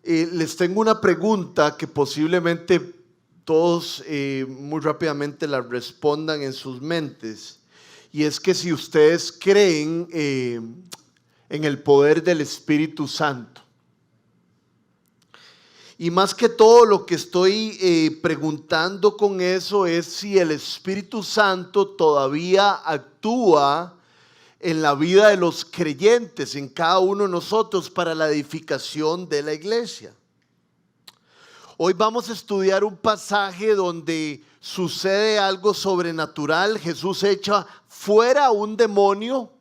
Les tengo una pregunta que posiblemente todos muy rápidamente la respondan en sus mentes. Y es que si ustedes creen en el poder del Espíritu Santo. Y más que todo lo que estoy preguntando con eso es si el Espíritu Santo todavía actúa en la vida de los creyentes, en cada uno de nosotros para la edificación de la iglesia. Hoy vamos a estudiar un pasaje donde sucede algo sobrenatural. Jesús echa fuera un demonio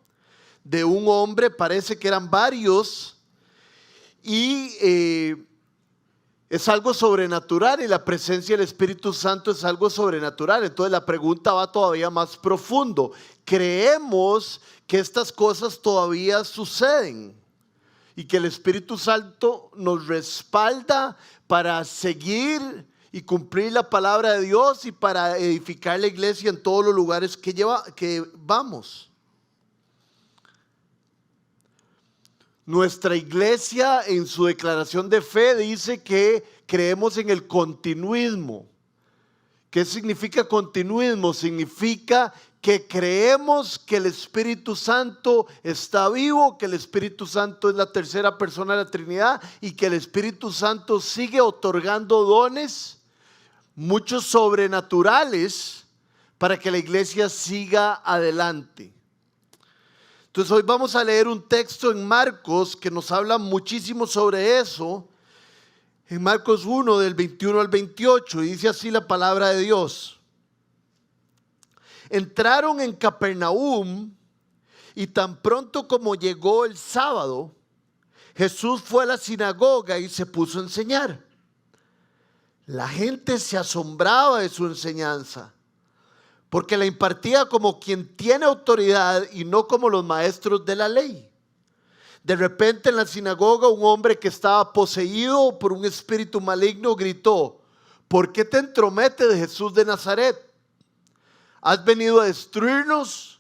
de un hombre, parece que eran varios, y es algo sobrenatural, y la presencia del Espíritu Santo es algo sobrenatural. Entonces la pregunta va todavía más profundo. ¿Creemos que estas cosas todavía suceden y que el Espíritu Santo nos respalda para seguir y cumplir la palabra de Dios y para edificar la iglesia en todos los lugares que vamos? Nuestra iglesia en su declaración de fe dice que creemos en el continuismo. ¿Qué significa continuismo? Significa que creemos que el Espíritu Santo está vivo, que el Espíritu Santo es la tercera persona de la Trinidad y que el Espíritu Santo sigue otorgando dones, muchos sobrenaturales, para que la iglesia siga adelante. Entonces hoy vamos a leer un texto en Marcos que nos habla muchísimo sobre eso. En Marcos 1 del 21 al 28, y dice así la palabra de Dios. Entraron en Capernaum y tan pronto como llegó el sábado, Jesús fue a la sinagoga y se puso a enseñar. La gente se asombraba de su enseñanza, porque la impartía como quien tiene autoridad y no como los maestros de la ley. De repente en la sinagoga un hombre que estaba poseído por un espíritu maligno gritó: ¿por qué te entrometes de Jesús de Nazaret? ¿Has venido a destruirnos?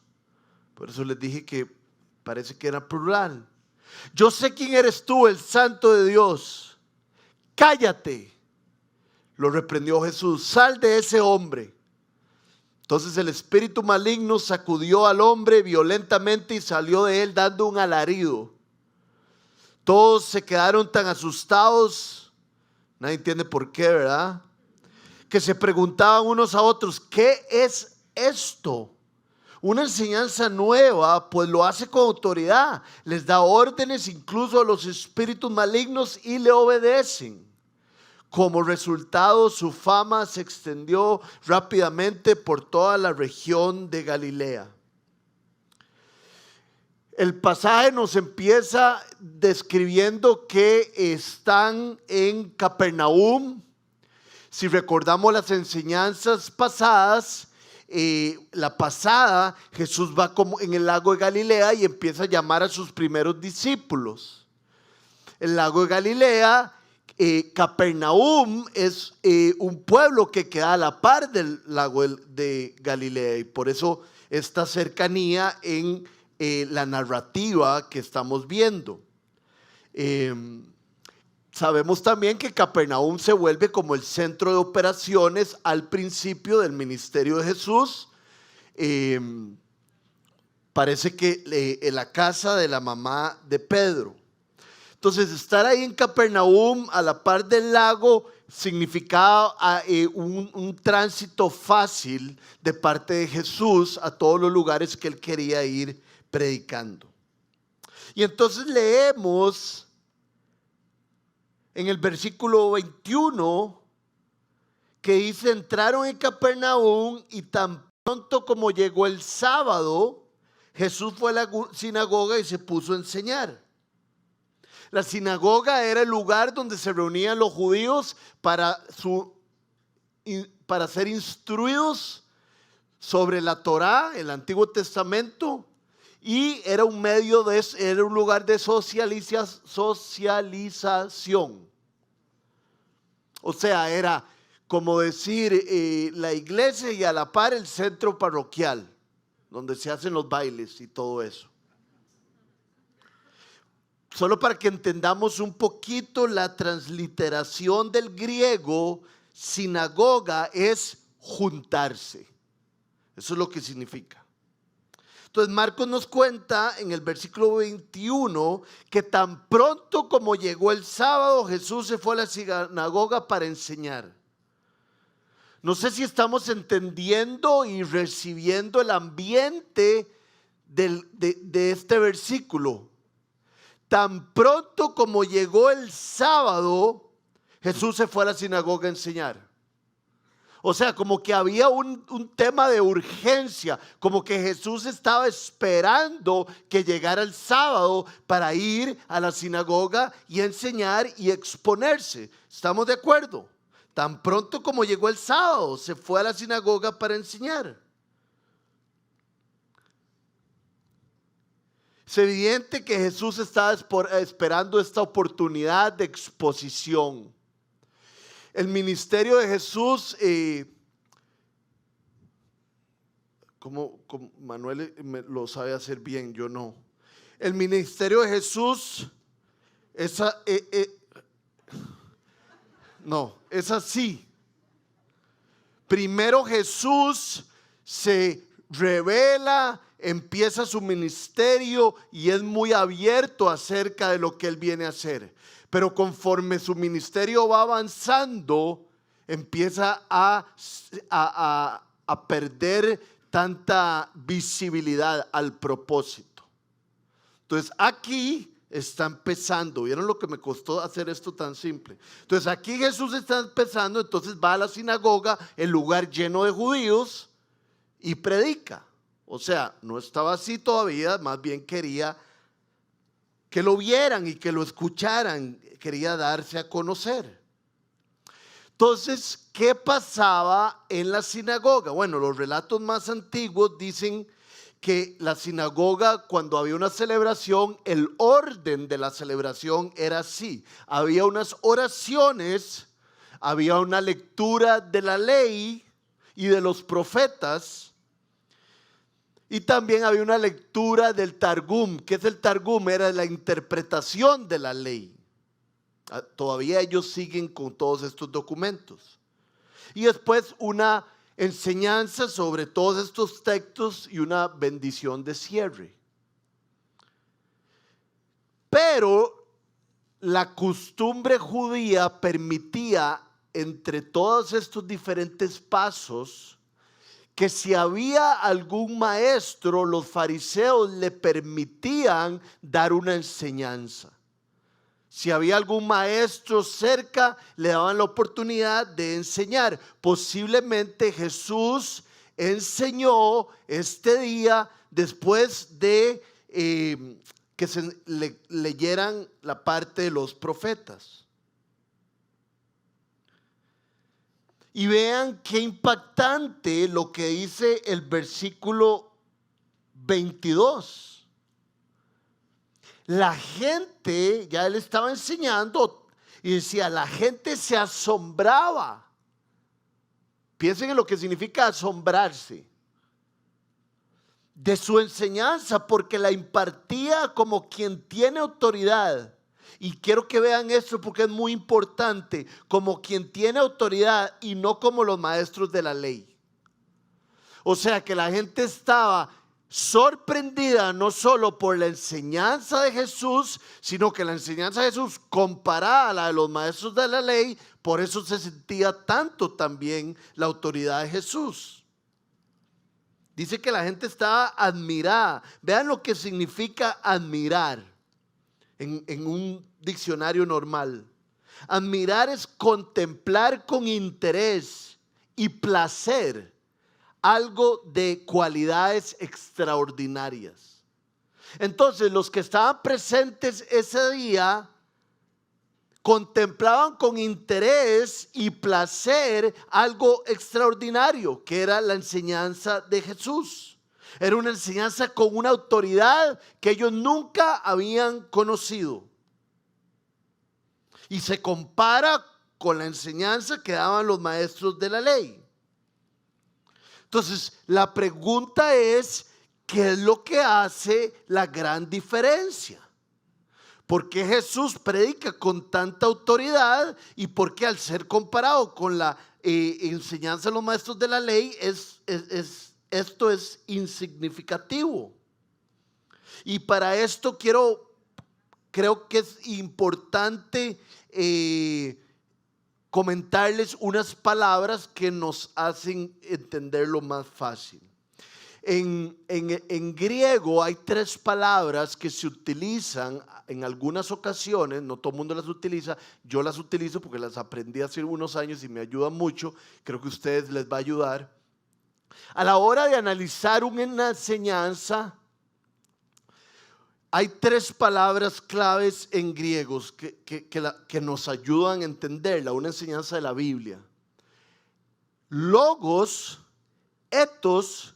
Por eso les dije que parece que era plural. Yo sé quién eres tú, el Santo de Dios. Cállate. Lo reprendió Jesús. Sal de ese hombre. Entonces el espíritu maligno sacudió al hombre violentamente y salió de él dando un alarido. Todos se quedaron tan asustados, nadie entiende por qué, ¿verdad? Que se preguntaban unos a otros: ¿qué es esto? Una enseñanza nueva, pues lo hace con autoridad. Les da órdenes incluso a los espíritus malignos y le obedecen. Como resultado, su fama se extendió rápidamente por toda la región de Galilea. El pasaje nos empieza describiendo que están en Capernaum. Si recordamos las enseñanzas pasadas, Jesús va como en el lago de Galilea y empieza a llamar a sus primeros discípulos. El lago de Galilea, Capernaum es un pueblo que queda a la par del lago de Galilea, y por eso esta cercanía en la narrativa que estamos viendo. Sabemos también que Capernaum se vuelve como el centro de operaciones al principio del ministerio de Jesús. Parece que la casa de la mamá de Pedro. Entonces, estar ahí en Capernaum a la par del lago significaba un tránsito fácil de parte de Jesús a todos los lugares que él quería ir predicando. Y entonces leemos en el versículo 21 que dice: entraron en Capernaum y tan pronto como llegó el sábado, Jesús fue a la sinagoga y se puso a enseñar. La sinagoga era el lugar donde se reunían los judíos para ser instruidos sobre la Torá, el Antiguo Testamento, y era un lugar de socialización. O sea, era como decir la iglesia y a la par el centro parroquial, donde se hacen los bailes y todo eso. solo para que entendamos un poquito la transliteración del griego, sinagoga es juntarse. Eso es lo que significa. Entonces Marcos nos cuenta en el versículo 21 que tan pronto como llegó el sábado, Jesús se fue a la sinagoga para enseñar. No sé si estamos entendiendo y recibiendo el ambiente de este versículo. Tan pronto como llegó el sábado, Jesús se fue a la sinagoga a enseñar. O sea, como que había un tema de urgencia, como que Jesús estaba esperando que llegara el sábado para ir a la sinagoga y enseñar y exponerse. ¿Estamos de acuerdo? Tan pronto como llegó el sábado, se fue a la sinagoga para enseñar. Es evidente que Jesús estaba esperando esta oportunidad de exposición. El ministerio de Jesús, como Manuel lo sabe hacer bien, yo no. El ministerio de Jesús es así. Primero Jesús se revela, empieza su ministerio y es muy abierto acerca de lo que él viene a hacer. Pero conforme su ministerio va avanzando, empieza a perder tanta visibilidad al propósito. Entonces aquí está empezando. ¿Vieron lo que me costó hacer esto tan simple? Entonces aquí Jesús está empezando, entonces va a la sinagoga, el lugar lleno de judíos, y predica. O sea, no estaba así todavía, más bien quería que lo vieran y que lo escucharan, quería darse a conocer. Entonces, ¿qué pasaba en la sinagoga? Bueno, los relatos más antiguos dicen que la sinagoga, cuando había una celebración, el orden de la celebración era así. Había unas oraciones, había una lectura de la ley y de los profetas, y también había una lectura del Targum. ¿Qué es el Targum? Era la interpretación de la ley. Todavía ellos siguen con todos estos documentos. Y después una enseñanza sobre todos estos textos y una bendición de cierre. Pero la costumbre judía permitía, entre todos estos diferentes pasos, que si había algún maestro, los fariseos le permitían dar una enseñanza. Si había algún maestro cerca, le daban la oportunidad de enseñar. Posiblemente Jesús enseñó este día después de que se leyeran la parte de los profetas. Y vean qué impactante lo que dice el versículo 22. La gente, ya él estaba enseñando y decía, la gente se asombraba. Piensen en lo que significa asombrarse de su enseñanza, porque la impartía como quien tiene autoridad. Y quiero que vean esto porque es muy importante, como quien tiene autoridad y no como los maestros de la ley. O sea que la gente estaba sorprendida no solo por la enseñanza de Jesús, sino que la enseñanza de Jesús comparada a la de los maestros de la ley, por eso se sentía tanto también la autoridad de Jesús. Dice que la gente estaba admirada. Vean lo que significa admirar en un diccionario normal. Admirar es contemplar con interés y placer algo de cualidades extraordinarias. Entonces, los que estaban presentes ese día contemplaban con interés y placer algo extraordinario, que era la enseñanza de Jesús. Era una enseñanza con una autoridad que ellos nunca habían conocido. Y se compara con la enseñanza que daban los maestros de la ley. Entonces, la pregunta es, ¿qué es lo que hace la gran diferencia? ¿Por qué Jesús predica con tanta autoridad? Y por qué al ser comparado con la enseñanza de los maestros de la ley, esto es insignificativo. Y para esto creo que es importante comentarles unas palabras que nos hacen entenderlo más fácil. En griego hay 3 palabras que se utilizan en algunas ocasiones, no todo el mundo las utiliza, yo las utilizo porque las aprendí hace unos años y me ayudan mucho, creo que a ustedes les va a ayudar. A la hora de analizar una enseñanza, hay 3 palabras claves en griegos que nos ayudan a entenderla, una enseñanza de la Biblia: logos, ethos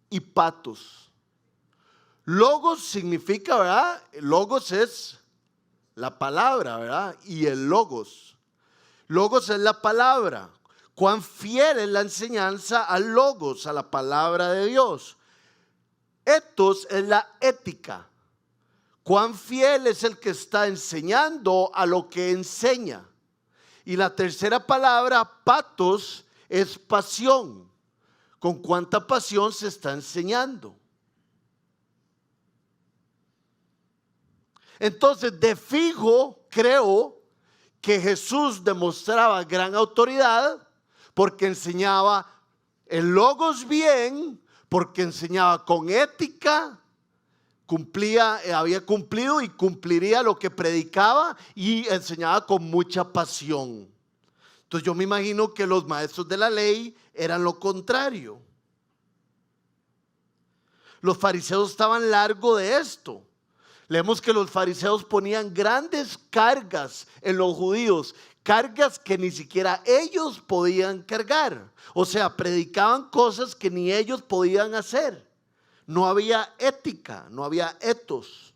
y patos. Logos significa, ¿verdad? Logos es la palabra, ¿verdad? Y el logos. Logos es la palabra. Cuán fiel es la enseñanza al logos, a la palabra de Dios. Ethos es la ética. Cuán fiel es el que está enseñando a lo que enseña. Y la tercera palabra, patos, es pasión. ¿Con cuánta pasión se está enseñando? Entonces, de fijo, creo que Jesús demostraba gran autoridad porque enseñaba el logos bien, porque enseñaba con ética, había cumplido y cumpliría lo que predicaba y enseñaba con mucha pasión. Entonces yo me imagino que los maestros de la ley eran lo contrario. Los fariseos estaban largo de esto. Leemos que los fariseos ponían grandes cargas en los judíos, cargas que ni siquiera ellos podían cargar. O sea, predicaban cosas que ni ellos podían hacer. No había ética, no había ethos.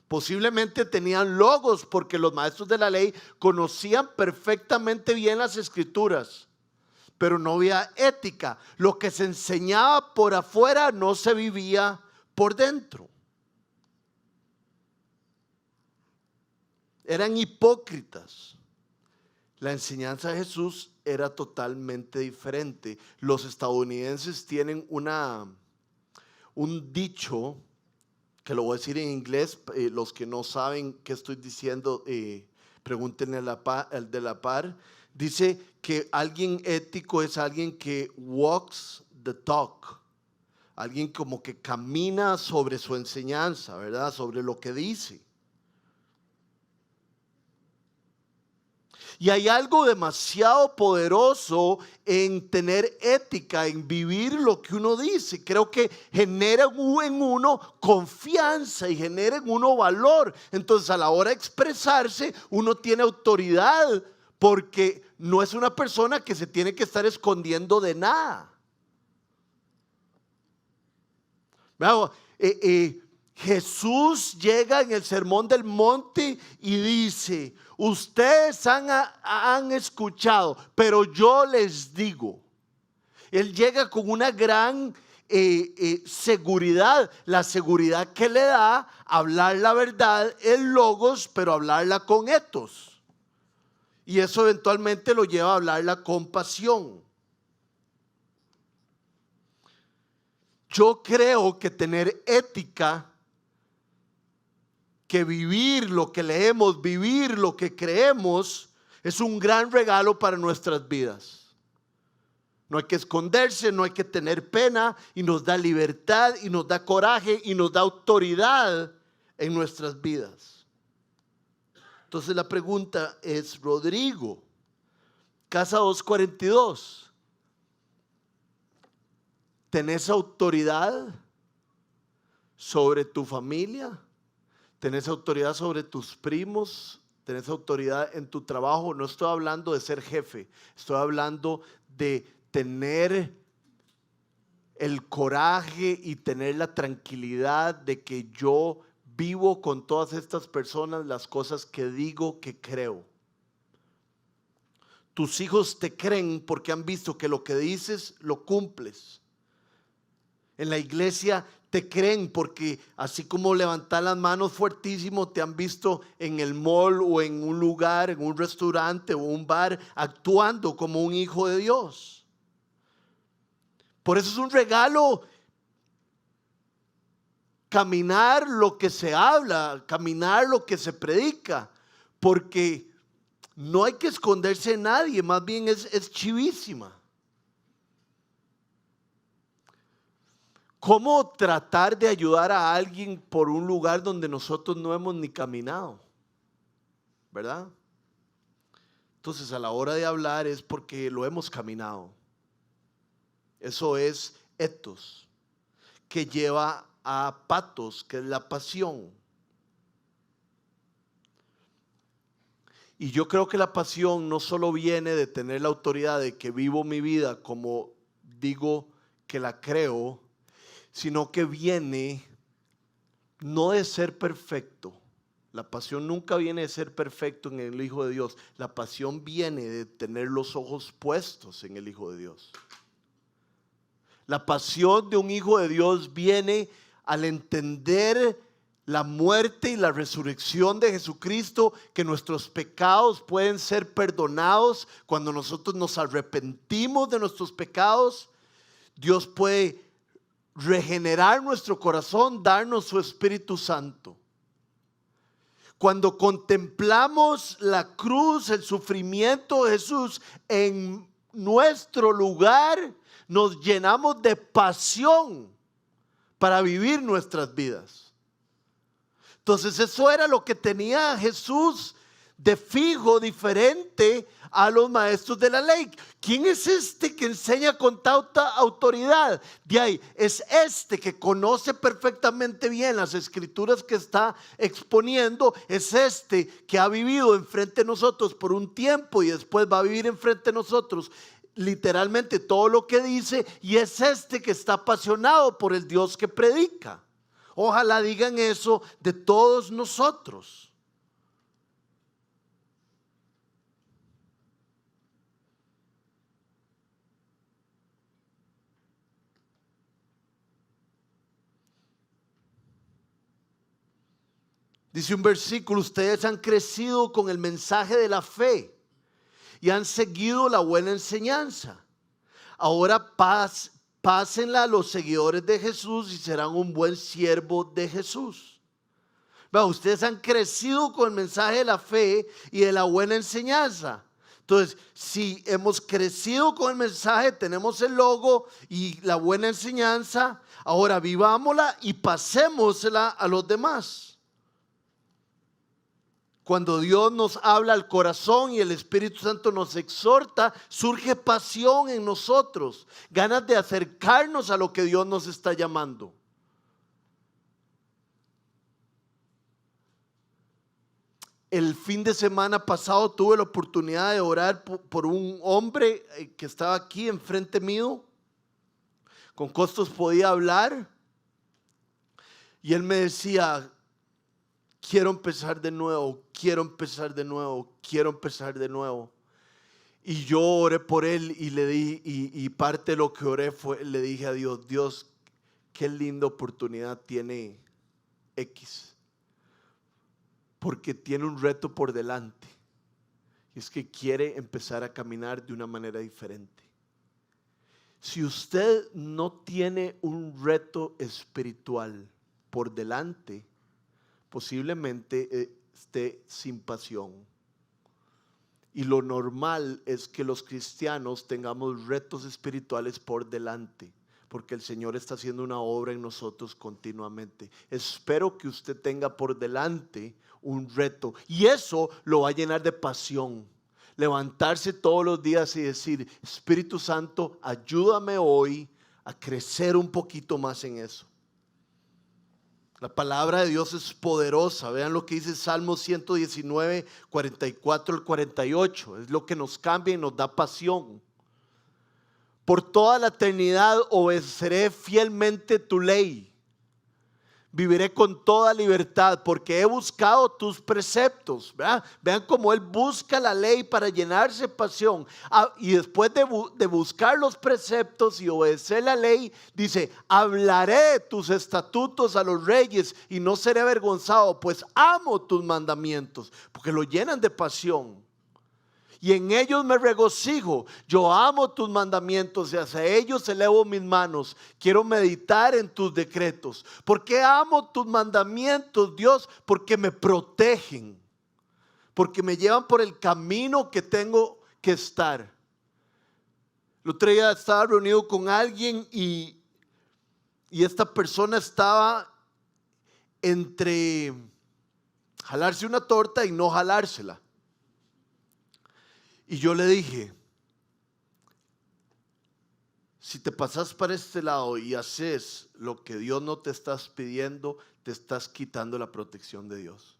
Posiblemente tenían logos porque los maestros de la ley conocían perfectamente bien las escrituras, pero no había ética. Lo que se enseñaba por afuera no se vivía por dentro. Eran hipócritas. La enseñanza de Jesús era totalmente diferente. Los estadounidenses tienen un dicho que lo voy a decir en inglés. Los que no saben qué estoy diciendo, pregúntenle al de la par. Dice que alguien ético es alguien que walks the talk, alguien como que camina sobre su enseñanza, ¿verdad? Sobre lo que dice. Y hay algo demasiado poderoso en tener ética, en vivir lo que uno dice. Creo que genera en uno confianza y genera en uno valor. Entonces, a la hora de expresarse, uno tiene autoridad porque no es una persona que se tiene que estar escondiendo de nada. Jesús llega en el Sermón del Monte y dice: ustedes han escuchado, pero yo les digo. Él llega con una gran seguridad, la seguridad que le da hablar la verdad en logos, pero hablarla con ethos. Y eso eventualmente lo lleva a hablarla con pasión. Yo creo que tener ética, que vivir lo que leemos, vivir lo que creemos, es un gran regalo para nuestras vidas. No hay que esconderse, no hay que tener pena, y nos da libertad y nos da coraje y nos da autoridad en nuestras vidas. Entonces la pregunta es: Rodrigo, Casa 242, ¿tenés autoridad sobre tu familia? ¿Tenés autoridad sobre tus primos? ¿Tenés autoridad en tu trabajo? No estoy hablando de ser jefe, estoy hablando de tener el coraje y tener la tranquilidad de que yo vivo con todas estas personas las cosas que digo que creo. Tus hijos te creen porque han visto que lo que dices lo cumples. En la iglesia te creen porque así como levantar las manos fuertísimo, te han visto en el mall o en un lugar, en un restaurante o un bar, actuando como un hijo de Dios. Por eso es un regalo caminar lo que se habla, caminar lo que se predica, porque no hay que esconderse de nadie, más bien es chivísima. ¿Cómo tratar de ayudar a alguien por un lugar donde nosotros no hemos ni caminado? ¿Verdad? Entonces a la hora de hablar es porque lo hemos caminado. Eso es ethos, que lleva a patos, que es la pasión. Y yo creo que la pasión no solo viene de tener la autoridad de que vivo mi vida como digo que la creo, sino que viene no de ser perfecto. La pasión nunca viene de ser perfecto en el Hijo de Dios. La pasión viene de tener los ojos puestos en el Hijo de Dios. La pasión de un hijo de Dios viene al entender la muerte y la resurrección de Jesucristo, que nuestros pecados pueden ser perdonados cuando nosotros nos arrepentimos de nuestros pecados. Dios puede regenerar nuestro corazón, darnos su Espíritu Santo. Cuando contemplamos la cruz, el sufrimiento de Jesús en nuestro lugar, nos llenamos de pasión para vivir nuestras vidas. Entonces eso era lo que tenía Jesús de fijo, diferente a los maestros de la ley. ¿Quién es este que enseña con tanta autoridad? De ahí, es este que conoce perfectamente bien las escrituras que está exponiendo. Es este que ha vivido enfrente de nosotros por un tiempo y después va a vivir enfrente de nosotros literalmente todo lo que dice, y es este que está apasionado por el Dios que predica. Ojalá digan eso de todos nosotros. Dice un versículo: ustedes han crecido con el mensaje de la fe y han seguido la buena enseñanza. Ahora pásenla a los seguidores de Jesús y serán un buen siervo de Jesús. Ustedes han crecido con el mensaje de la fe y de la buena enseñanza. Entonces, si hemos crecido con el mensaje, tenemos el logo y la buena enseñanza, ahora vivámosla y pasémosla a los demás. Cuando Dios nos habla al corazón y el Espíritu Santo nos exhorta, surge pasión en nosotros, ganas de acercarnos a lo que Dios nos está llamando. El fin de semana pasado tuve la oportunidad de orar por un hombre que estaba aquí enfrente mío. Con costos podía hablar. Y él me decía: quiero empezar de nuevo, quiero empezar de nuevo, quiero empezar de nuevo. Y yo oré por él y le di, y parte de lo que oré fue, le dije a Dios: Dios, qué linda oportunidad tiene X. Porque tiene un reto por delante. Y es que quiere empezar a caminar de una manera diferente. Si usted no tiene un reto espiritual por delante, posiblemente esté sin pasión. Y lo normal es que los cristianos tengamos retos espirituales por delante, porque el Señor está haciendo una obra en nosotros continuamente. Espero que usted tenga por delante un reto, y eso lo va a llenar de pasión. Levantarse todos los días y decir: Espíritu Santo, ayúdame hoy a crecer un poquito más en eso. La palabra de Dios es poderosa. Vean lo que dice Salmo 119, 44 al 48. Es lo que nos cambia y nos da pasión. Por toda la eternidad obedeceré fielmente tu ley. Viviré con toda libertad porque he buscado tus preceptos. ¿Verdad? Vean cómo él busca la ley para llenarse de pasión. Y después de buscar los preceptos y obedecer la ley, dice, hablaré tus estatutos a los reyes y no seré avergonzado, pues amo tus mandamientos, porque lo llenan de pasión. Y en ellos me regocijo. Yo amo tus mandamientos y hacia ellos elevo mis manos. Quiero meditar en tus decretos. ¿Por qué amo tus mandamientos, Dios? Porque me protegen. Porque me llevan por el camino que tengo que estar. El otro día estaba reunido con alguien y esta persona estaba entre jalarse una torta y no jalársela. Y yo le dije, si te pasas para este lado y haces lo que Dios no te estás pidiendo, te estás quitando la protección de Dios.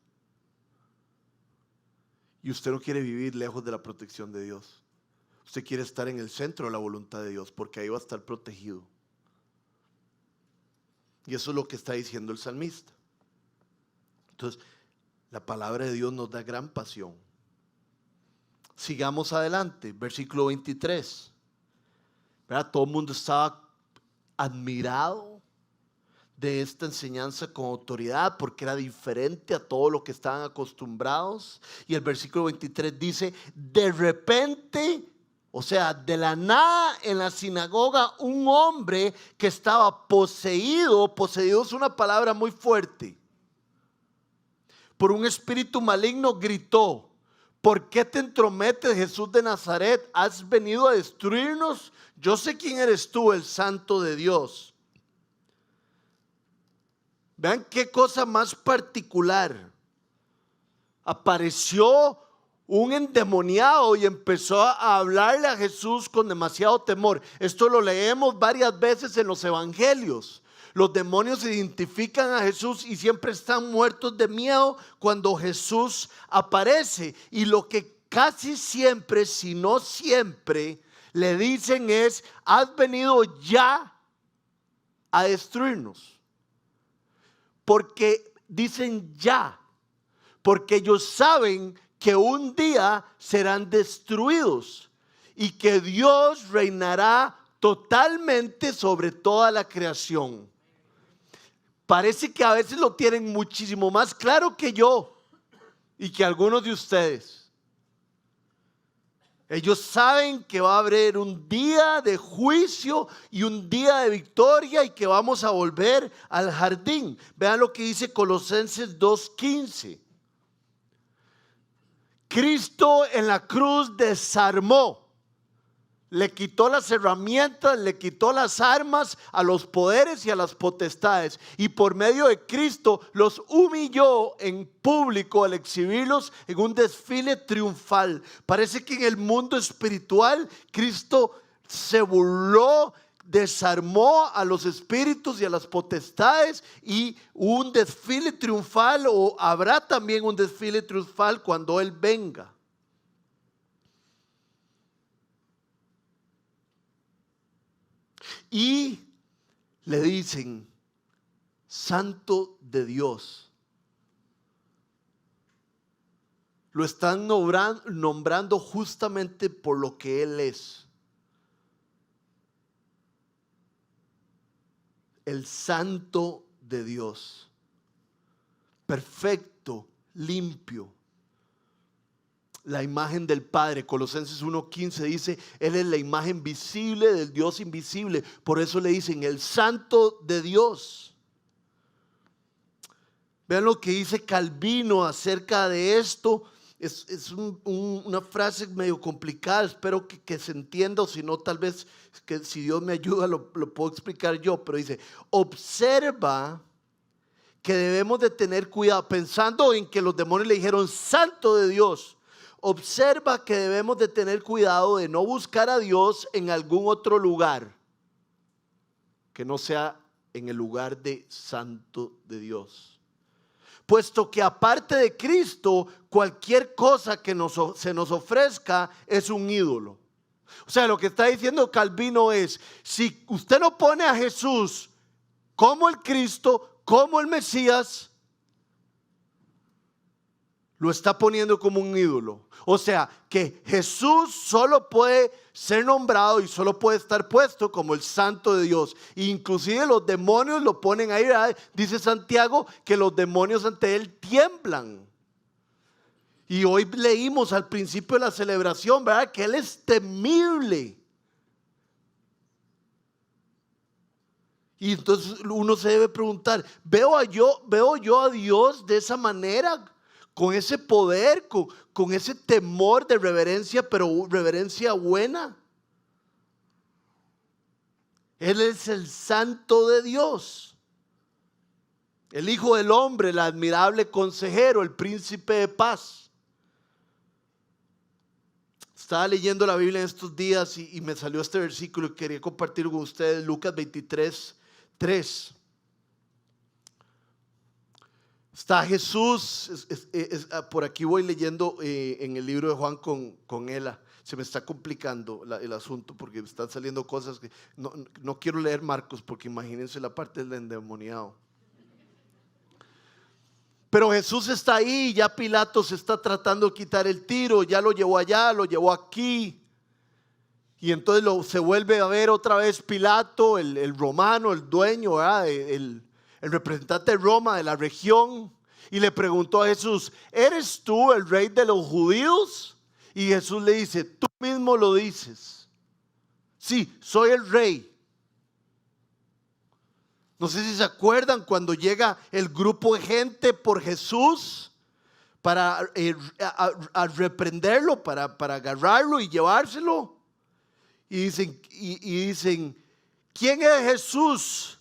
Y usted no quiere vivir lejos de la protección de Dios. Usted quiere estar en el centro de la voluntad de Dios, porque ahí va a estar protegido. Y eso es lo que está diciendo el salmista. Entonces, la palabra de Dios nos da gran pasión. Sigamos adelante, versículo 23. ¿Verdad? Todo el mundo estaba admirado de esta enseñanza con autoridad porque era diferente a todo lo que estaban acostumbrados. Y el versículo 23 dice, de repente, o sea, de la nada en la sinagoga, un hombre que estaba poseído es una palabra muy fuerte, por un espíritu maligno, gritó, ¿por qué te entrometes, Jesús de Nazaret? ¿Has venido a destruirnos? Yo sé quién eres tú, el Santo de Dios. Vean qué cosa más particular. Apareció un endemoniado y empezó a hablarle a Jesús con demasiado temor. Esto lo leemos varias veces en los evangelios. Los demonios identifican a Jesús y siempre están muertos de miedo cuando Jesús aparece. Y lo que casi siempre, si no siempre, le dicen es, has venido ya a destruirnos. Porque dicen ya, porque ellos saben que un día serán destruidos y que Dios reinará totalmente sobre toda la creación. Parece que a veces lo tienen muchísimo más claro que yo y que algunos de ustedes. Ellos saben que va a haber un día de juicio y un día de victoria y que vamos a volver al jardín. Vean lo que dice Colosenses 2:15. Cristo en la cruz desarmó. Le quitó las herramientas, le quitó las armas a los poderes y a las potestades. Y por medio de Cristo los humilló en público al exhibirlos en un desfile triunfal. Parece que en el mundo espiritual Cristo se burló, desarmó a los espíritus y a las potestades, y un desfile triunfal, o habrá también un desfile triunfal cuando Él venga. Y le dicen, Santo de Dios. Lo están nombrando justamente por lo que Él es. El Santo de Dios. Perfecto, limpio. La imagen del Padre. Colosenses 1:15 dice, Él es la imagen visible del Dios invisible. Por eso le dicen el Santo de Dios. Vean lo que dice Calvino acerca de esto. Es una frase medio complicada. Espero que se entienda, o si no, tal vez que si Dios me ayuda lo puedo explicar yo. Pero dice, observa que debemos de tener cuidado, pensando en que los demonios le dijeron Santo de Dios. Observa que debemos de tener cuidado de no buscar a Dios en algún otro lugar que no sea en el lugar de Santo de Dios. Puesto que aparte de Cristo, cualquier cosa que se nos ofrezca es un ídolo. O sea, lo que está diciendo Calvino es, si usted no pone a Jesús como el Cristo, como el Mesías, lo está poniendo como un ídolo. O sea, que Jesús solo puede ser nombrado y solo puede estar puesto como el Santo de Dios. Inclusive los demonios lo ponen ahí, ¿verdad? Dice Santiago que los demonios ante él tiemblan. Y hoy leímos al principio de la celebración, ¿verdad?, que él es temible. Y entonces uno se debe preguntar, ¿veo yo a Dios de esa manera? Con ese poder, con ese temor de reverencia, pero reverencia buena. Él es el Santo de Dios, el Hijo del Hombre, el admirable consejero, el príncipe de paz. Estaba leyendo la Biblia en estos días y me salió este versículo y quería compartir con ustedes. Lucas 23:3. Está Jesús, por aquí voy leyendo en el libro de Juan con Ela. Se me está complicando el asunto porque están saliendo cosas que no quiero leer Marcos, porque imagínense la parte del endemoniado. Pero Jesús está ahí, ya Pilato se está tratando de quitar el tiro, ya lo llevó allá, lo llevó aquí. Y entonces se vuelve a ver otra vez Pilato, el romano, el dueño, ¿verdad?, el representante de Roma, de la región, y le preguntó a Jesús, ¿eres tú el rey de los judíos? Y Jesús le dice, tú mismo lo dices. Sí, soy el rey. No sé si se acuerdan cuando llega el grupo de gente por Jesús para a reprenderlo, para agarrarlo y llevárselo. Y dicen, ¿quién es Jesús?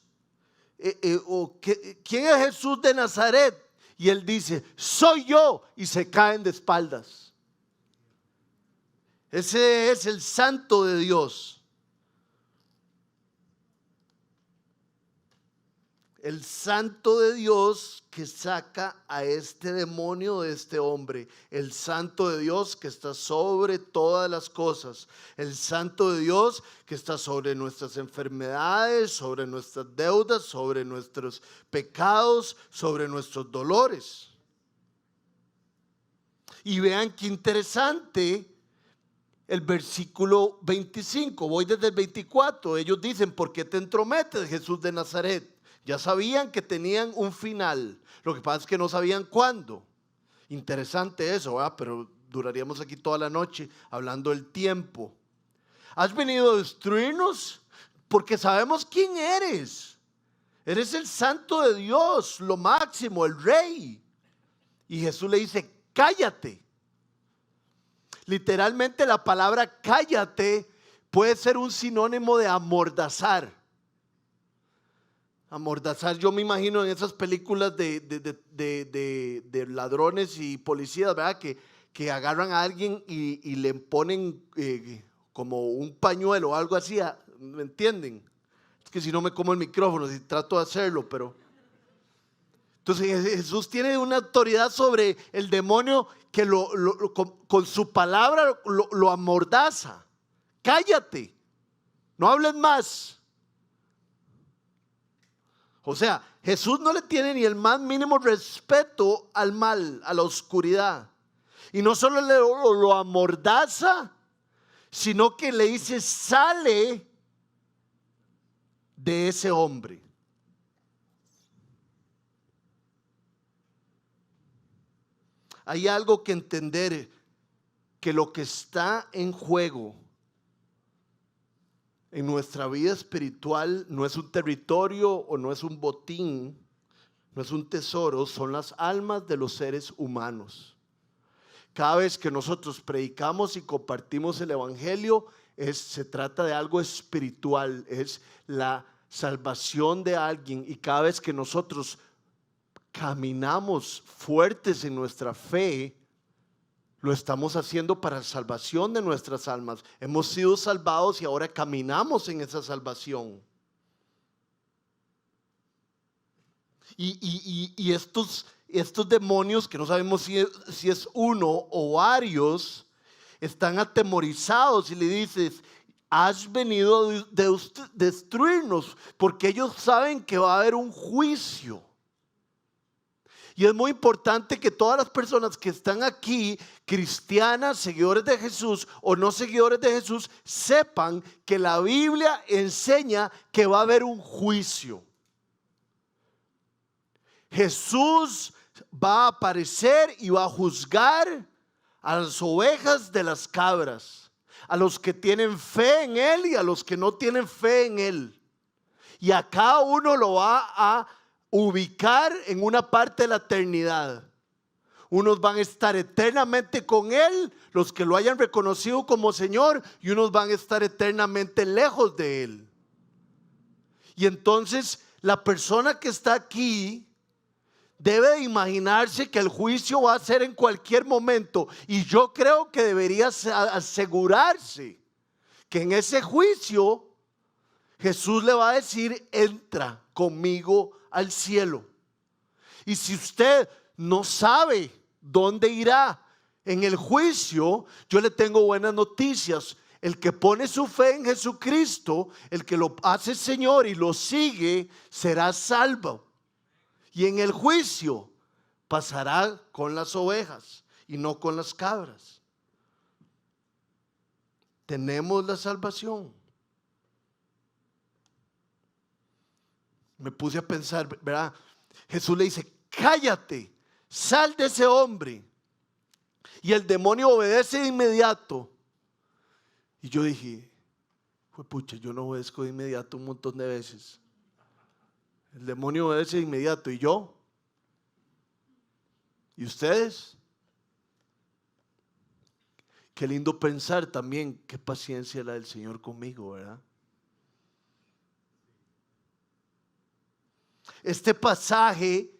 ¿Quién es Jesús de Nazaret? Y él dice, soy yo, y se caen de espaldas. Ese es el Santo de Dios. El Santo de Dios que saca a este demonio de este hombre. El Santo de Dios que está sobre todas las cosas. El Santo de Dios que está sobre nuestras enfermedades, sobre nuestras deudas, sobre nuestros pecados, sobre nuestros dolores. Y vean qué interesante el versículo 25. Voy desde el 24. Ellos dicen, ¿por qué te entrometes, Jesús de Nazaret? Ya sabían que tenían un final. Lo que pasa es que no sabían cuándo. Interesante eso, ¿verdad? Pero duraríamos aquí toda la noche hablando del tiempo. ¿Has venido a destruirnos? Porque sabemos quién eres. Eres el Santo de Dios, lo máximo, el Rey. Y Jesús le dice, cállate. Literalmente la palabra cállate puede ser un sinónimo de amordazar. Amordazar, yo me imagino en esas películas de ladrones y policías, ¿verdad? Que agarran a alguien y le ponen como un pañuelo o algo así, ¿me entienden? Es que si no me como el micrófono, si trato de hacerlo, pero... Entonces Jesús tiene una autoridad sobre el demonio que con su palabra lo amordaza. Cállate, no hables más. O sea, Jesús no le tiene ni el más mínimo respeto al mal, a la oscuridad. Y no solo lo amordaza, sino que le dice, sale de ese hombre. Hay algo que entender, que lo que está en juego en nuestra vida espiritual no es un territorio o no es un botín, no es un tesoro, son las almas de los seres humanos. Cada vez que nosotros predicamos y compartimos el evangelio, se trata de algo espiritual, es la salvación de alguien. Y cada vez que nosotros caminamos fuertes en nuestra fe, lo estamos haciendo para la salvación de nuestras almas. Hemos sido salvados y ahora caminamos en esa salvación. Y estos demonios, que no sabemos si es uno o varios, están atemorizados y le dices, has venido a destruirnos, porque ellos saben que va a haber un juicio. Y es muy importante que todas las personas que están aquí, cristianas, seguidores de Jesús o no seguidores de Jesús, sepan que la Biblia enseña que va a haber un juicio. Jesús va a aparecer y va a juzgar a las ovejas de las cabras, a los que tienen fe en Él y a los que no tienen fe en Él. Y a cada uno lo va a ubicar en una parte de la eternidad. Unos van a estar eternamente con Él, los que lo hayan reconocido como Señor, y unos van a estar eternamente lejos de Él. Y entonces la persona que está aquí debe de imaginarse que el juicio va a ser en cualquier momento. Y yo creo que debería asegurarse que en ese juicio Jesús le va a decir: entra conmigo al cielo. Y si usted no sabe dónde irá en el juicio, yo le tengo buenas noticias. El que pone su fe en Jesucristo, el que lo hace Señor y lo sigue, será salvo. Y en el juicio pasará con las ovejas y no con las cabras. Tenemos la salvación. Me puse a pensar, ¿verdad? Jesús le dice: cállate, sal de ese hombre. Y el demonio obedece de inmediato. Y yo dije: pucha, yo no obedezco de inmediato un montón de veces. El demonio obedece de inmediato. ¿Y yo? ¿Y ustedes? Qué lindo pensar también qué paciencia la del Señor conmigo, ¿verdad? Este pasaje,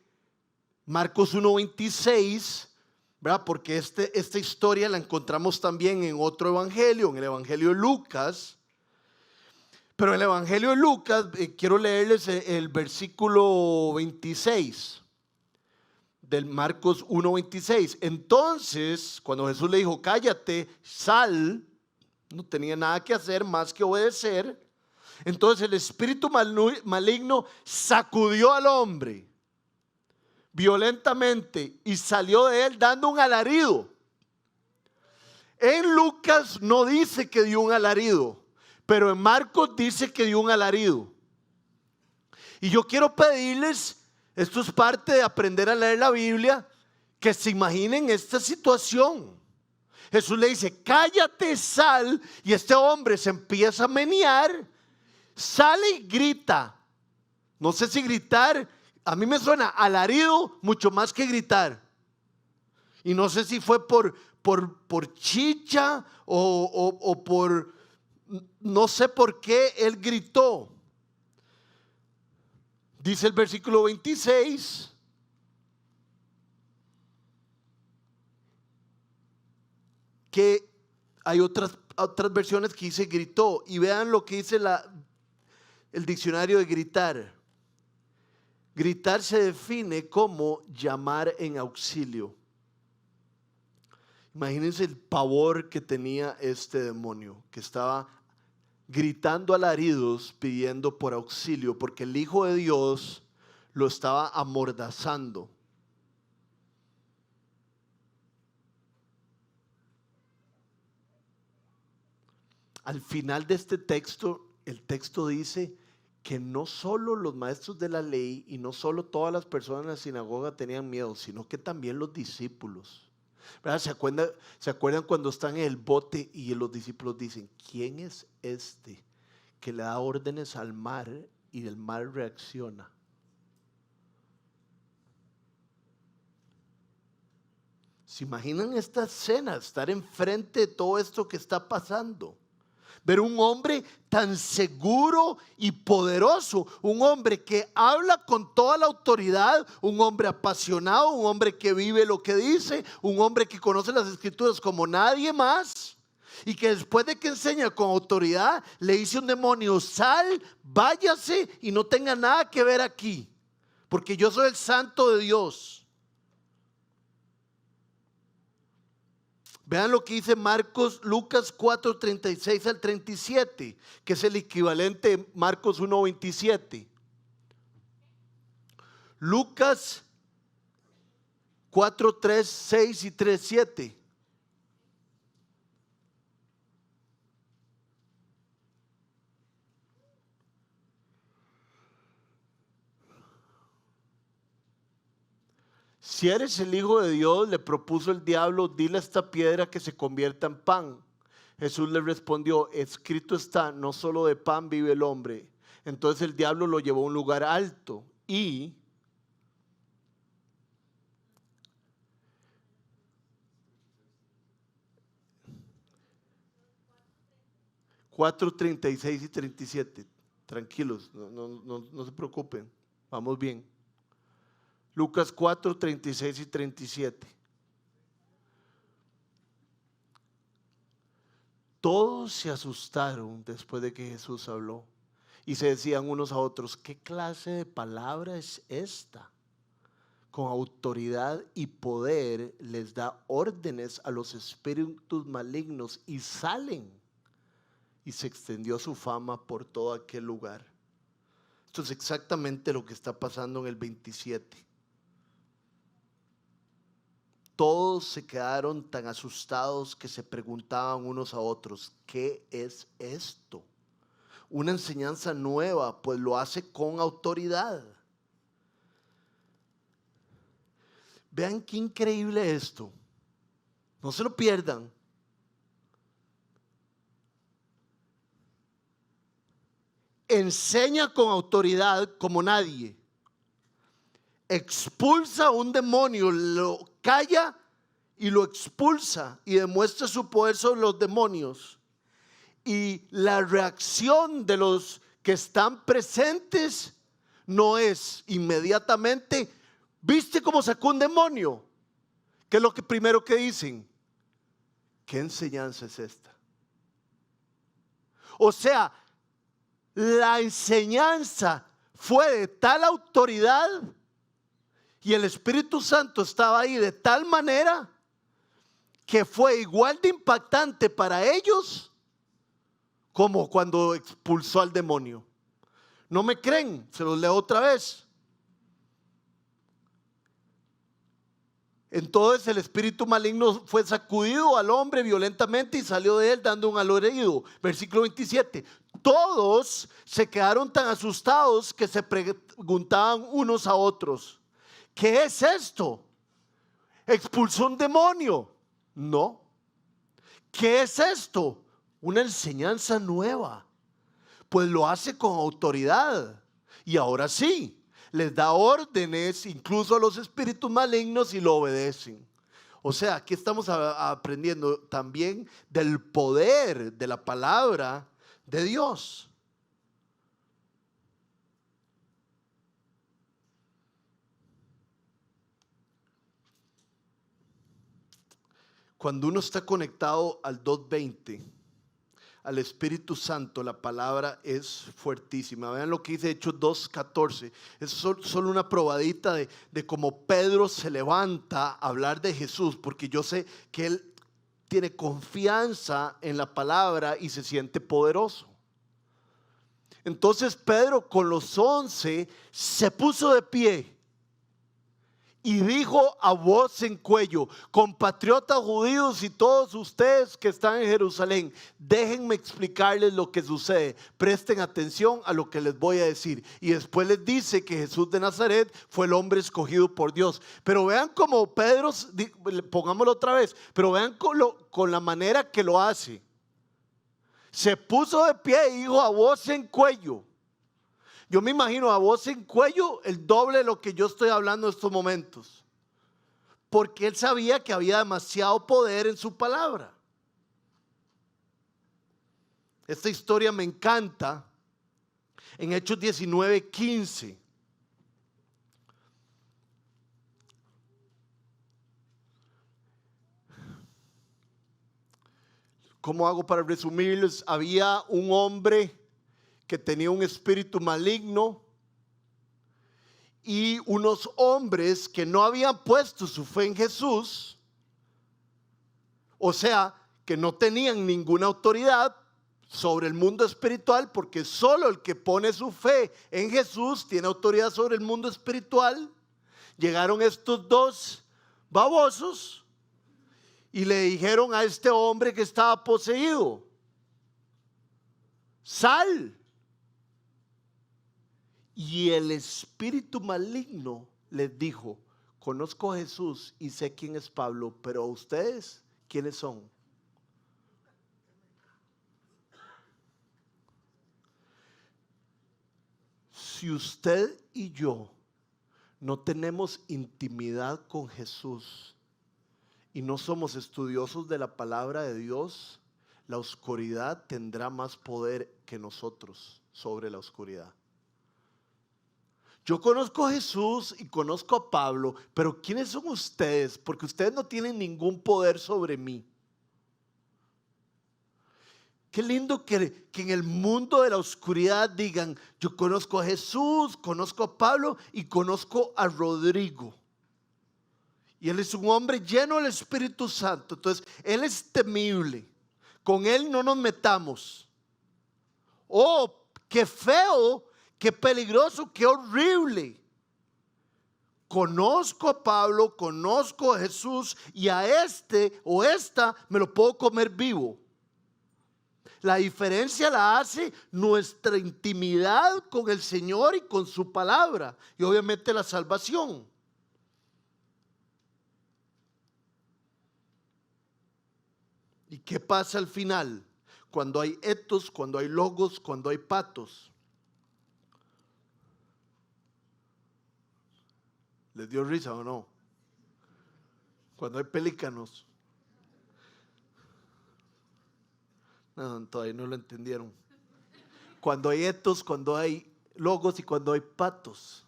Marcos 1:26, ¿verdad? Porque esta historia la encontramos también en otro evangelio, en el evangelio de Lucas. Pero en el evangelio de Lucas, quiero leerles el versículo 26 del Marcos 1:26. Entonces, cuando Jesús le dijo: cállate, sal, no tenía nada que hacer más que obedecer. Entonces el espíritu maligno sacudió al hombre violentamente y salió de él dando un alarido. En Lucas no dice que dio un alarido, pero en Marcos dice que dio un alarido. Y yo quiero pedirles, esto es parte de aprender a leer la Biblia, que se imaginen esta situación. Jesús le dice: cállate, sal, y este hombre se empieza a menear. Sale y grita. No sé si gritar, a mí me suena alarido mucho más que gritar. Y no sé si fue por chicha o por, no sé por qué él gritó. Dice el versículo 26. Que hay otras versiones que dice gritó. Y vean lo que dice el diccionario de gritar. Gritar se define como llamar en auxilio. Imagínense el pavor que tenía este demonio, que estaba gritando alaridos pidiendo por auxilio, porque el Hijo de Dios lo estaba amordazando. Al final de este texto, el texto dice que no solo los maestros de la ley y no solo todas las personas en la sinagoga tenían miedo, sino que también los discípulos. ¿Verdad? ¿Se acuerdan cuando están en el bote y los discípulos dicen: ¿quién es este que le da órdenes al mar y el mar reacciona? ¿Se imaginan esta escena? Estar enfrente de todo esto que está pasando. Ver un hombre tan seguro y poderoso, un hombre que habla con toda la autoridad, un hombre apasionado, un hombre que vive lo que dice, un hombre que conoce las escrituras como nadie más, y que después de que enseña con autoridad le dice a un demonio: sal, váyase y no tenga nada que ver aquí, porque yo soy el santo de Dios. Vean lo que dice Lucas 4:36 al 37, que es el equivalente de Marcos 1:27. Lucas 4, 3, 6 y 3, 7. Si eres el Hijo de Dios, le propuso el diablo, dile a esta piedra que se convierta en pan. Jesús le respondió, escrito está, no solo de pan vive el hombre. Entonces el diablo lo llevó a un lugar alto y 4, 36 y 37. Tranquilos, no se preocupen, vamos bien. Lucas 4, 36 y 37. Todos se asustaron después de que Jesús habló y se decían unos a otros, ¿qué clase de palabra es esta? Con autoridad y poder les da órdenes a los espíritus malignos y salen. Y se extendió su fama por todo aquel lugar. Esto es exactamente lo que está pasando en el 27. Todos se quedaron tan asustados que se preguntaban unos a otros, ¿qué es esto? Una enseñanza nueva, pues lo hace con autoridad. Vean qué increíble esto. No se lo pierdan. Enseña con autoridad como nadie. Expulsa a un demonio, lo calla y lo expulsa y demuestra su poder sobre los demonios. Y la reacción de los que están presentes no es inmediatamente, ¿viste cómo sacó un demonio? ¿Qué es lo que primero que dicen? ¿Qué enseñanza es esta? O sea, la enseñanza fue de tal autoridad y el Espíritu Santo estaba ahí de tal manera que fue igual de impactante para ellos como cuando expulsó al demonio. ¿No me creen? Se los leo otra vez. Entonces el espíritu maligno fue sacudido al hombre violentamente y salió de él dando un alarido. Versículo 27. Todos se quedaron tan asustados que se preguntaban unos a otros, ¿qué es esto? ¿Expulsó un demonio? No. ¿Qué es esto? Una enseñanza nueva. Pues lo hace con autoridad. Y ahora sí, les da órdenes incluso a los espíritus malignos y lo obedecen. O sea, aquí estamos aprendiendo también del poder de la palabra de Dios. Cuando uno está conectado al 220, al Espíritu Santo, la palabra es fuertísima. Vean lo que dice Hechos 2:14. Es solo una probadita de cómo Pedro se levanta a hablar de Jesús, porque yo sé que él tiene confianza en la palabra y se siente poderoso. Entonces Pedro con los 11 se puso de pie y dijo a voz en cuello: compatriotas judíos y todos ustedes que están en Jerusalén, déjenme explicarles lo que sucede. Presten atención a lo que les voy a decir. Y después les dice que Jesús de Nazaret fue el hombre escogido por Dios. Pero vean cómo Pedro, pongámoslo otra vez, pero vean con la manera que lo hace. Se puso de pie y dijo a voz en cuello. Yo me imagino a voz en cuello el doble de lo que yo estoy hablando en estos momentos. Porque él sabía que había demasiado poder en su palabra. Esta historia me encanta. En Hechos 19:15. ¿Cómo hago para resumirles? Había un hombre que tenía un espíritu maligno y unos hombres que no habían puesto su fe en Jesús, o sea, que no tenían ninguna autoridad sobre el mundo espiritual, porque solo el que pone su fe en Jesús tiene autoridad sobre el mundo espiritual. Llegaron estos dos babosos y le dijeron a este hombre que estaba poseído: sal. Y el espíritu maligno les dijo: conozco a Jesús y sé quién es Pablo, pero ustedes, ¿quiénes son? Si usted y yo no tenemos intimidad con Jesús y no somos estudiosos de la palabra de Dios, la oscuridad tendrá más poder que nosotros sobre la oscuridad. Yo conozco a Jesús y conozco a Pablo, pero ¿quiénes son ustedes? Porque ustedes no tienen ningún poder sobre mí. Qué lindo que en el mundo de la oscuridad digan: yo conozco a Jesús, conozco a Pablo y conozco a Rodrigo. Y él es un hombre lleno del Espíritu Santo. Entonces, él es temible. Con él no nos metamos. Oh, qué feo, qué peligroso, qué horrible. Conozco a Pablo, conozco a Jesús y a este o esta me lo puedo comer vivo. La diferencia la hace nuestra intimidad con el Señor y con su palabra, y obviamente la salvación. ¿Y qué pasa al final? Cuando hay etos, cuando hay logos, cuando hay patos. ¿Les dio risa o no? Cuando hay pelícanos. No, todavía no lo entendieron. Cuando hay etos, cuando hay logos y cuando hay patos.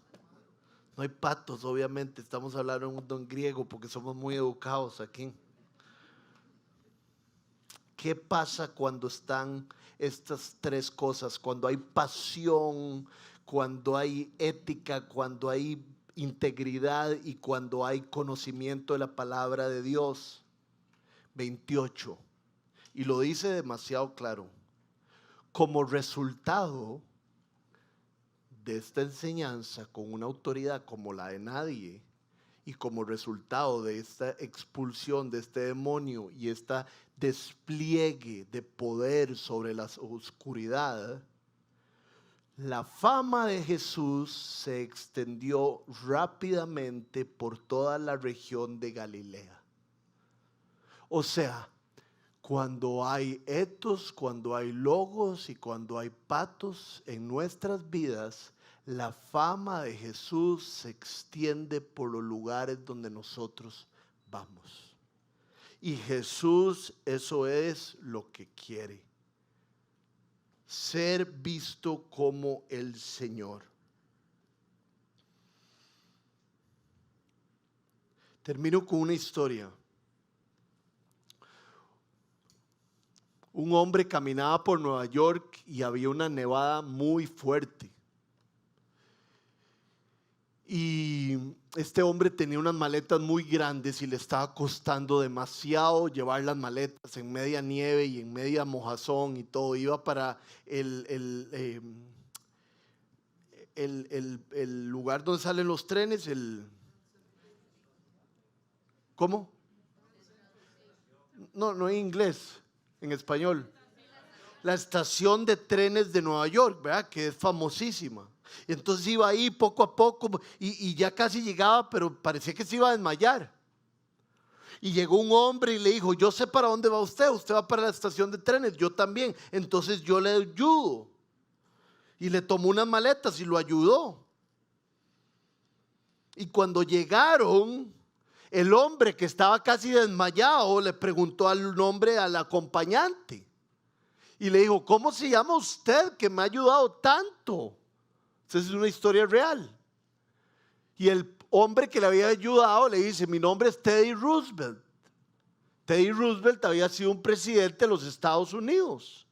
No hay patos, obviamente. Estamos hablando en griego porque somos muy educados aquí. ¿Qué pasa cuando están estas tres cosas? Cuando hay pasión, cuando hay ética, cuando hay integridad y cuando hay conocimiento de la palabra de Dios. 28. Y lo dice demasiado claro. Como resultado de esta enseñanza con una autoridad como la de nadie, y como resultado de esta expulsión de este demonio y este despliegue de poder sobre la oscuridad, la fama de Jesús se extendió rápidamente por toda la región de Galilea. O sea, cuando hay etos, cuando hay logos y cuando hay patos en nuestras vidas, la fama de Jesús se extiende por los lugares donde nosotros vamos. Y Jesús, eso es lo que quiere: ser visto como el Señor. Termino con una historia. Un hombre caminaba por Nueva York y había una nevada muy fuerte. Y este hombre tenía unas maletas muy grandes y le estaba costando demasiado llevar las maletas en media nieve y en media mojazón y todo. Iba para el lugar donde salen los trenes, ¿cómo? No en inglés, en español. La estación de trenes de Nueva York, ¿verdad? Que es famosísima. Y entonces iba ahí poco a poco y ya casi llegaba, pero parecía que se iba a desmayar. Y llegó un hombre y le dijo: yo sé para dónde va usted va para la estación de trenes, yo también, entonces yo le ayudo. Y le tomó unas maletas y lo ayudó. Y cuando llegaron, el hombre que estaba casi desmayado le preguntó al hombre, al acompañante, y le dijo: ¿cómo se llama usted que me ha ayudado tanto? Esa es una historia real. Y el hombre que le había ayudado le dice: mi nombre es Teddy Roosevelt. Teddy Roosevelt había sido un presidente de los Estados Unidos.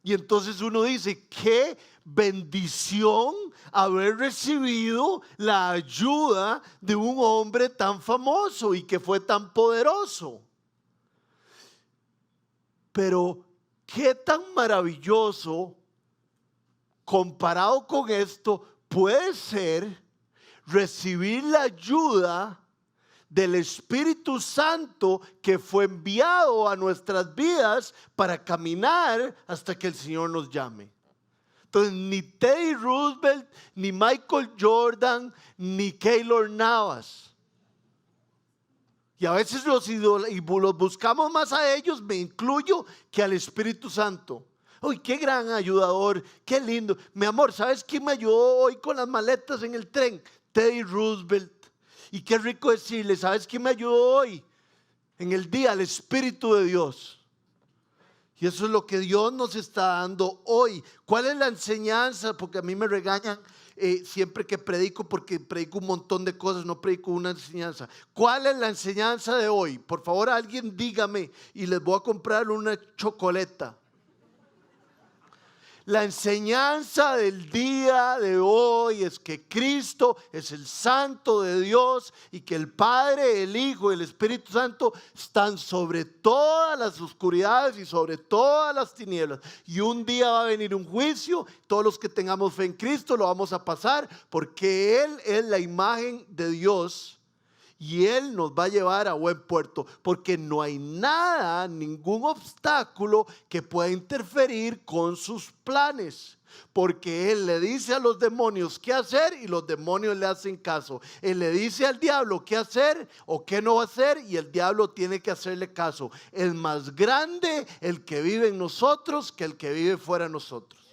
Y entonces uno dice: qué bendición haber recibido la ayuda de un hombre tan famoso y que fue tan poderoso. Pero qué tan maravilloso comparado con esto puede ser recibir la ayuda del Espíritu Santo que fue enviado a nuestras vidas para caminar hasta que el Señor nos llame. Entonces, ni Teddy Roosevelt, ni Michael Jordan, ni Keylor Navas. Y a veces los buscamos más a ellos, me incluyo, que al Espíritu Santo. ¡Uy, qué gran ayudador! ¡Qué lindo! Mi amor, ¿sabes quién me ayudó hoy con las maletas en el tren? Teddy Roosevelt. Y qué rico decirle, ¿sabes quién me ayudó hoy? En el día, el Espíritu de Dios. Y eso es lo que Dios nos está dando hoy. ¿Cuál es la enseñanza? Porque a mí me regañan siempre que predico, porque predico un montón de cosas, no predico una enseñanza. ¿Cuál es la enseñanza de hoy? Por favor, alguien dígame y les voy a comprar una chocoleta. La enseñanza del día de hoy es que Cristo es el Santo de Dios y que el Padre, el Hijo y el Espíritu Santo están sobre todas las oscuridades y sobre todas las tinieblas. Y un día va a venir un juicio, todos los que tengamos fe en Cristo lo vamos a pasar porque Él es la imagen de Dios. Y Él nos va a llevar a buen puerto, porque no hay nada, ningún obstáculo que pueda interferir con sus planes. Porque Él le dice a los demonios qué hacer y los demonios le hacen caso. Él le dice al diablo qué hacer o qué no hacer y el diablo tiene que hacerle caso. Es más grande el que vive en nosotros que el que vive fuera de nosotros.